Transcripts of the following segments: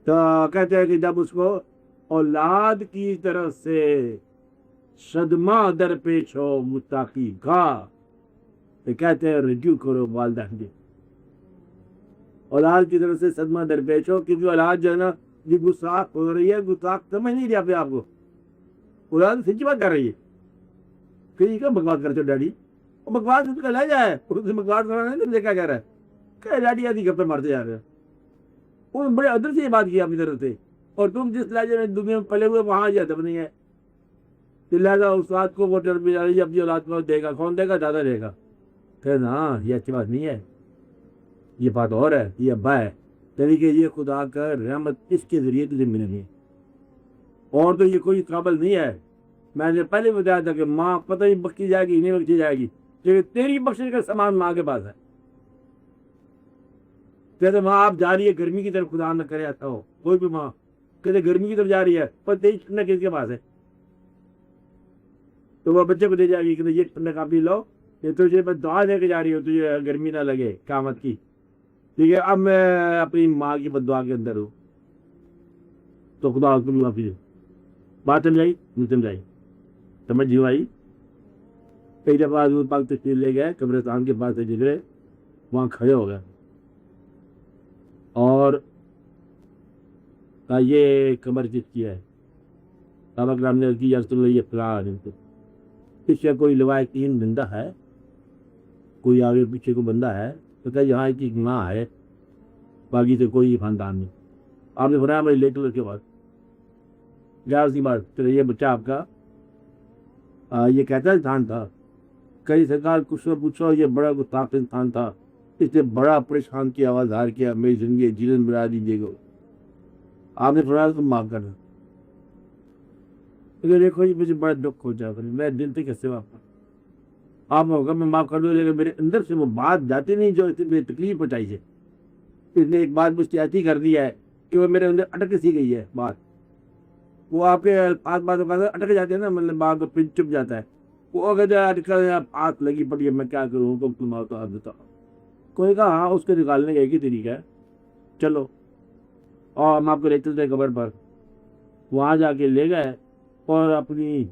تو کہتے ہیں کہ جب اس کو اولاد کی طرف سے صدمہ درپیش ہو مستاقی کا، تو کہتے ہیں رجوع کرو والدین جی۔ اولاد کی طرف سے صدمہ درپیش ہو، کیونکہ اولاد جو ہے نا یہ گستاخ ہو رہی ہے، گستاخ سمجھ نہیں رہی اپنے آپ کو، اولاد سچی بات کر رہی ہے کہ یہ کیا بکواس کرتے ہو ڈیڈی، وہ بکواس اس کا لے جائے، اس سے بکواس کرنا نہیں، دیکھا کہہ رہا ہے کہ ڈیڈی آدھی گپے مارتے جا رہے ہیں، وہ بڑے ادر سے یہ بات کی اپنی طرف سے، اور تم جس لہجے میں دنیا میں پلے ہوئے وہاں یہ ادب نہیں ہے، لہٰذا استاد کو وہ ٹربیت اپنی اولاد کو دے گا، کون دے گا؟ دادا دے گا، کہ ہاں یہ اچھی بات نہیں ہے، یہ بات اور ہے، یہ ابا ہے، یعنی کہ یہ خدا کا رحمت اس کے ذریعے تجھے ملے گی، اور تو یہ کوئی قابل نہیں ہے۔ میں نے پہلے بتایا تھا کہ ماں پتہ نہیں بخشی جائے گی نہیں بخشی جائے گی، لیکن تیری بخشش کا سامان ماں کے پاس ہے۔ کہتے ماں آپ جا رہی ہے گرمی کی طرف، خدا نہ کرے ایسا ہو، کوئی بھی ماں کہتے گرمی کی طرف جا رہی ہے، پر تیری ٹھنڈک کس کے پاس ہے؟ تو وہ بچے کو دے جائے گی کہ یہ ٹھنڈک آپ بھی لو، یہ تجھے بس دعا دے کے جا رہی ہو، تجھے گرمی نہ لگے قیامت کی، ٹھیک ہے؟ اب میں اپنی ماں کی بددعا کے اندر ہوں، تو خدا کو بھی معافی دے۔ بات سمجھائی نہیں سمجھائی؟ سمجھ نہیں آئی؟ کئی دفعہ حضور پاک تشریف لے گئے قبرستان کے پاس سے گزرے، وہاں کھڑے ہو گئے اور کہا یہ قبر کس کی ہے؟ صحابہ کرام نے کی یا رسول اللہ یہ فلاں آدمی کو، اس سے کوئی لوائقین بندہ ہے، کوئی آگے پیچھے کو بندہ ہے؟ تو کہا یہاں کی ماں ہے، باقی سے کوئی خاندان نہیں۔ آپ نے فرمایا میری لے کر کے بعد گیا اسی بات، چلو یہ بچہ آپ کا یہ کہتا انسان تھا، کئی سرکار کچھ نہ پوچھو، یہ بڑا گستاخ انسان تھا، اس نے بڑا پریشان کیا، آواز ظاہر کیا، میری زندگی جیلن بنا دیجیے گا۔ آپ نے فرمایا تم معاف کرنا، لیکن دیکھو یہ مجھے بڑا دکھ ہو جائے گا، میں دل سے کیسے معاف کروں؟ آپ ہوگا میں معاف کر دوں، لیکن میرے اندر سے وہ بات جاتی نہیں جو اس نے مجھے تکلیف پہنچائی ہے۔ اس نے ایک بات مجھ سے ایسی کر دی ہے کہ وہ میرے اندر اٹک سی گئی ہے بات، وہ آپ کے آس پاس اٹک جاتے ہیں نا، مطلب بات کو پن چپ جاتا ہے، وہ اگر ہاتھ لگی پڑی ہے، میں کیا کروں، تم آپ دیتا کوئی کہا ہاں اس کے نکالنے کا ایک ہی طریقہ ہے، چلو اور ہم آپ کو لے چلتے قبر پر۔ وہاں جا کے لے گئے اور اپنی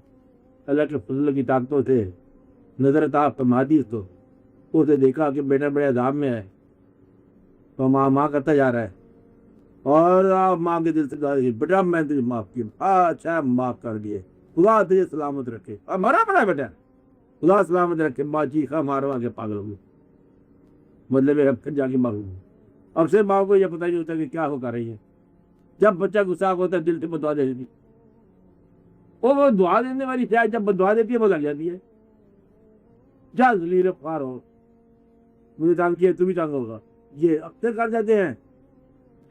اللہ کے فضل کی طاقتوں سے نظر عطا فرما دی، تو اسے دیکھا کہ بیٹا بڑے عذاب میں ہے، تو ماں کرتا جا رہا ہے، اور آپ ماں کے دل سے کہا بیٹا میں تجھے معاف کیا، اچھا معاف کر دیے، خدا تجھے سلامت رکھے، اور مرا پڑا بیٹا، خدا سلامت رکھے، ماں چیخا مارو آگے پاگل ہو گئی، مطلب پھر جا کے معلوم ہو۔ اب سے ماں کو یہ پتہ نہیں ہوتا کہ کیا ہو کر رہی ہے، جب بچہ غصہ ہوتا ہے دل سے بدعا دے دیتی، وہ دعا دینے والی شاید جب بدعا دیتی ہے وہ لگ جاتی ہے، جا ذلیل خوار ہو، مجھے تنگ کیا تو بھی تنگ ہوگا، یہ اکثر کر جاتے ہیں۔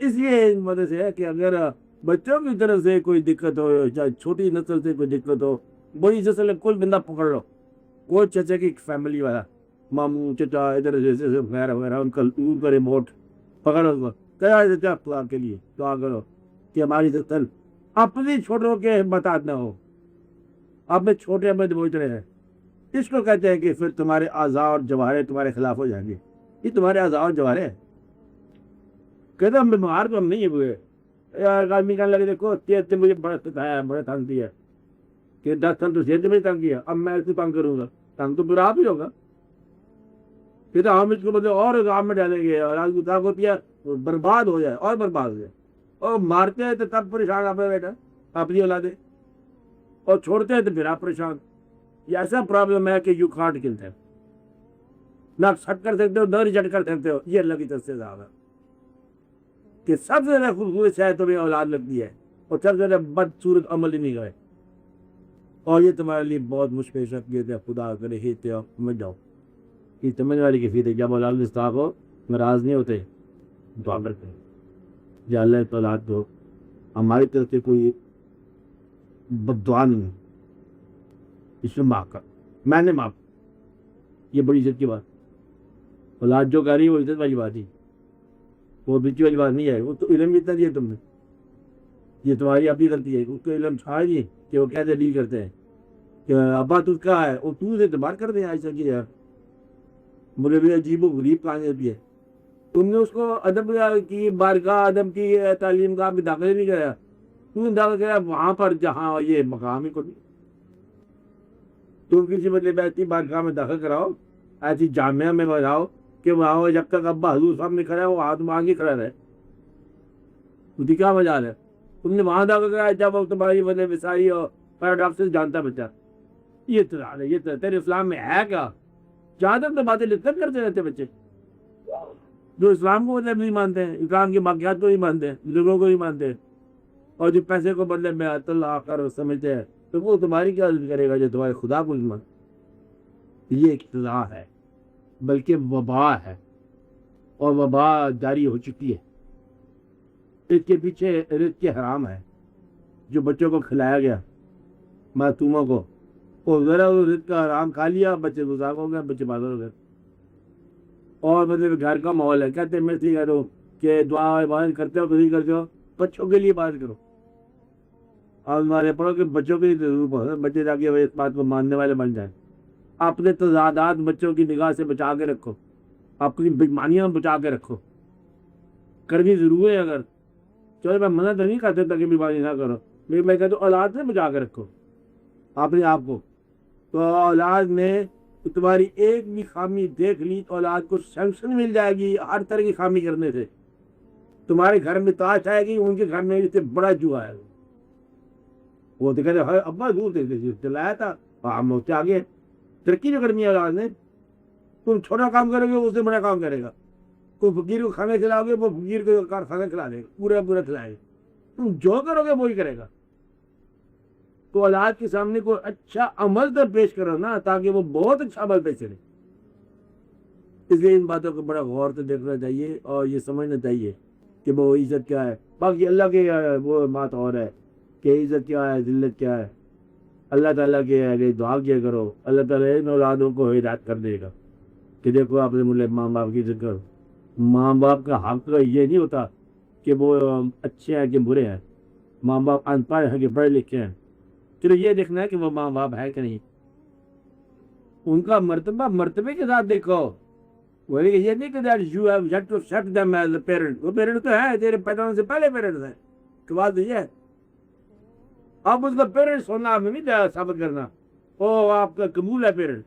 اس لیے اس وجہ سے ہے کہ اگر بچوں کی طرف سے کوئی دقت ہو، چاہے چھوٹی نسل سے کوئی دقت ہو، بڑی نسل کوئی بندہ پکڑ لو، کوئی چچا کی فیملی والا، ماموں چچا ادھر وغیرہ وغیرہ، ان کا ریموٹ پکڑو، کیا چچا خدا کے لیے دعا کرو کہ ہماری نسل اپنی چھوٹوں کے بتات نہ ہو، اپنے چھوٹے میں بوجھ رہے ہیں، اس کو کہتے ہیں کہ پھر تمہارے اعضاء اور جوارے تمہارے خلاف ہو جائیں گے، یہ تمہارے اعضاء اور جوارے ہیں، کہتے ہم بیمار تو ہم نہیں ہوئے، یار آدمی کہنے لگے دیکھو صحت سے مجھے بڑا ستایا، بڑا تنگ دیا کہ 10 سال تو صحت سے مجھے تنگ کیا، اب میں اس کو تنگ کروں گا، تنگ تو پھر آپ ہی ہوگا، پھر تو ہم اس کو بدلے اور عذاب میں ڈالیں گے، اور آج کو کو پیا برباد ہو جائے اور برباد ہو جائے، اور مارتے ہیں تو تب پریشان آپ بیٹا اپنی اولادیں، اور چھوڑتے ہیں تو پھر آپ پریشان۔ یہ ایسا پرابلم ہے کہ یو کانٹ کل them، نہ سٹ کر سکتے ہو نہ ریجیکٹ کر سکتے ہو، یہ اللہ کی طرف سے عذاب ہے کہ سب سے زیادہ خوبصورت شاید تمہیں اولاد لگتی ہے، اور سب سے زیادہ بدصورت عمل ہی نہیں گئے، اور یہ تمہارے لیے بہت مشکل شخصیت ہے، خدا کرے ہیتے ہو سمجھ جاؤ، یہ سمجھ والی کیفیت ہے، جب اولاد مستحق ہو ناراض نہیں ہوتے، دعا کرتے ہیں یا اللہ اولاد دو، ہماری طرف سے کوئی بددعا نہیں ہے، اس میں معاف کر، میں نے معاف، یہ بڑی عزت کی بات، اولاد جو کر رہی ہے وہ عزت والی بات ہی، وہ بیچی والی بات نہیں ہے، وہ تو علم اتنا دیا تم نے، یہ تمہاری اپنی غلطی ہے، اس کو علم چھا نہیں کہ وہ کیسے ڈیل کرتے ہیں، کہ ابا تو کا ہے وہ تو سے اعتبار کر دیں ایسا کہ یار مجھے بھی عجیب و غریب کہانی ہوتی ہے، تم نے اس کو ادب کی بارگاہ، ادب کی تعلیم کا بھی داخل نہیں کرایا، تم نے داخل کرایا وہاں پر جہاں یہ مقام ہی کو نہیں۔ تم کسی مطلب ایسی بارگاہ میں داخل کراؤ، ایسی جامعہ میں بجاؤ کہ وہاں جب تک ابا حضور صاحب نے کھڑا ہے وہ ہاتھ مانگ کے کھڑا رہے، اس کی کیا مجال ہے؟ تم نے وہاں داخل کرایا جب وہ تمہاری مطلب وسائی اور پیراڈاکس جانتا بچہ۔ یہ تو یہ تیرے اسلام میں ہے کیا؟ جہاں تک تو باتیں لکھت کرتے رہتے بچے جو اسلام کو مطلب نہیں مانتے ہیں، اسلام کی باقیات کو نہیں مانتے ہیں، بزرگوں کو نہیں مانتے ہیں، اور جو پیسے کو مطلب میں اللہ کر سمجھتے ہیں، تو وہ تمہاری کیا عزت کرے گا جو تمہارے خدا کو نہیں مانتے؟ یہ اقتداء ہے، بلکہ وبا ہے، اور وبا جاری ہو چکی ہے۔ اس کے پیچھے رزق حرام ہے جو بچوں کو کھلایا گیا، معصوموں کو، اور ذرا وہ رزق کا حرام کھا لیا، بچے گزار ہو گئے، بچے بازار ہو گئے۔ اور مطلب گھر کا ماحول ہے، کہتے ہیں میں صحیح کہہ رہا ہوں کہ دعا عبادت کرتے ہو تو نہیں کرتے ہو، بچوں کے لیے بات کرو، اور ہمارے پڑھو کہ بچوں کے لیے ضرور پڑھو، بچے جا کے اس بات کو ماننے والے بن جائیں۔ اپنے تضادات بچوں کی نگاہ سے بچا کے رکھو، اپنی بیماریاں بچا کے رکھو، کرنی ضرور ہے اگر، چلو میں منع تو نہیں کرتا تھا کہ بیماری نہ کرو، لیکن میں کہتا ہوں اولاد سے بچا کے رکھو اپنے آپ کو۔ تو اولاد نے تمہاری ایک بھی خامی دیکھ لی تو اولاد کو سینکشن مل جائے گی ہر طرح کی خامی کرنے سے۔ تمہارے گھر میں تاش آئے گی، ان کے گھر میں اس سے بڑا جوا ہے۔ وہ تو کہتے ہیں ابا دور چلایا تھا، ہم اس سے آگے ترقی جو کرنی ہے اولاد نے۔ تم چھوٹا کام کرو گے اس سے بڑا کام کرے گا، کوئی فقیر کو کھانے کھلاؤ گے وہ فقیر کو کھانا کھلا دے گا، پورا پورا کھلائے گا، تم جو کرو گے وہی کرے گا۔ تو اولاد کے سامنے کوئی اچھا عمل تو پیش کرو نا، تاکہ وہ بہت اچھا عمل پیش کرے۔ اس لیے ان باتوں کو بڑا غور سے دیکھنا چاہیے اور یہ سمجھنا چاہیے کہ وہ عزت کیا ہے۔ باقی اللہ کے وہ بات اور ہے کہ عزت کیا ہے، ذلت کیا ہے۔ اللہ تعالیٰ کے دعا کیا کرو، اللہ تعالیٰ ان اولادوں کو ہدایت کر دے گا کہ دیکھو آپ نے مجھے ماں باپ کی عزت کرو۔ ماں باپ کا حق یہ نہیں ہوتا کہ وہ اچھے ہیں کہ برے ہیں، ماں باپ ان پڑھ ہیں کہ پڑھے لکھے ہیں، چلو یہ دیکھنا ہے کہ وہ ماں باپ ہے کہ نہیں، ان کا مرتبہ مرتبے کے ساتھ دیکھو۔ وہ یہ نہیں کہ that you have yet to accept them as a parent، وہ پیرنٹ تو ہے، تیرے پیدا ہونے سے پہلے پیرنٹس ہیں، کہ بات یہ ہے۔ اب اس کا پیرنٹس ہونا آپ نے نہیں ثابت کرنا، او آپ کا قبول ہے پیرنٹ،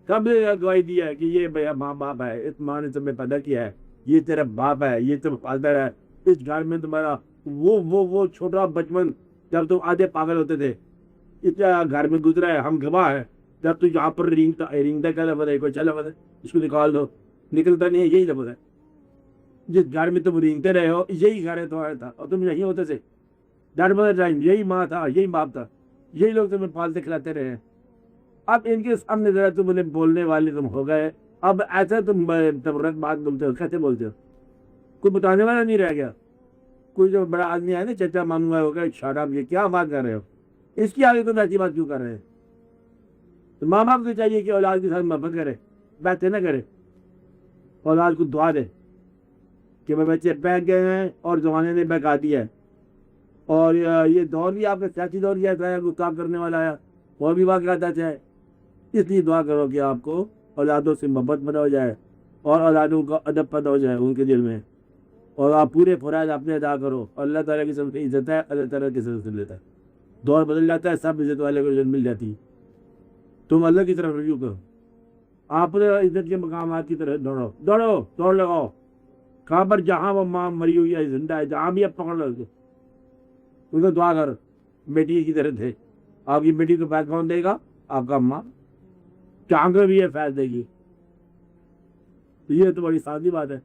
کب گواہی دیا ہے کہ یہ بھیا ماں باپ ہے، اس ماں نے تمہیں پیدا کیا ہے، یہ تیرا باپ ہے، یہ تم فادر ہے، اس گھر میں تمہارا وہ چھوٹا بچپن جب تم آدھے پاگل ہوتے تھے اتنا گھر میں گزرا ہے، ہم گواہ ہے۔ جب تو یہاں پر رینگتا کا لفظ ہے، کوئی اچھا لفظ ہے، اس کو نکال دو، نکلتا نہیں ہے، یہی لفظ ہے۔ جس گھر میں تم رینگتے رہے ہو یہی گھر ہے تمہارا تھا، اور تم یہی ہوتے تھے، دیٹ واز ٹائم، یہی ماں تھا، یہی باپ تھا، یہی لوگ تمہیں پالتے کھلاتے رہے ہیں۔ اب ان کے سامنے ذرا تم انہیں بولنے والے تم ہو گئے، اب ایسا تم بات بولتے ہو، کیسے بولتے ہو؟ کوئی بتانے والا نہیں رہ گیا، کوئی جو بڑا آدمی ہے نا چچا مانگا ہوگا، شٹ اپ، یہ کیا بات کر رہے ہو، اس کی آگے تم ایسی بات کیوں کر رہے ہیں؟ تو ماں باپ کو چاہیے کہ اولاد کے ساتھ محبت کرے، باتیں نہ کرے، اولاد کو دعا دے کہ میں بچے بہک گئے ہیں اور زمانے نے بہکا دیا ہے، اور یہ دور بھی آپ کا سیاسی دور بھی ایسا ہے، گفتگو کرنے والا ہے، اور بھی واقعات ایسے ہے۔ اس لیے دعا کرو کہ آپ کو اولادوں سے محبت پیدا ہو جائے اور اولادوں کا ادب پیدا ہو جائے ان کے دل میں، اور آپ پورے فرائض اپنے ادا کرو۔ اللہ تعالیٰ کی سب سے عزت ہے، اللہ تعالیٰ کی سب سے لیتا ہے، دور بدل جاتا ہے، سب عزت والے کو عزت مل جاتی ہے۔ تم اللہ کی طرف رجوع کرو، آپ عزت کے مقامات کی طرف دوڑ لگاؤ، کہاں پر جہاں وہ ماں مری ہوئی ہے، زندہ ہے، جہاں بھی آپ پکڑ لو ان کو دعا کر، بیٹی کی طرف تھے، آپ کی بیٹی کو فیض کون دے گا؟ آپ کا ماں، چاہوں بھی یہ فیض دے گی۔ یہ تو بڑی سادی بات ہے۔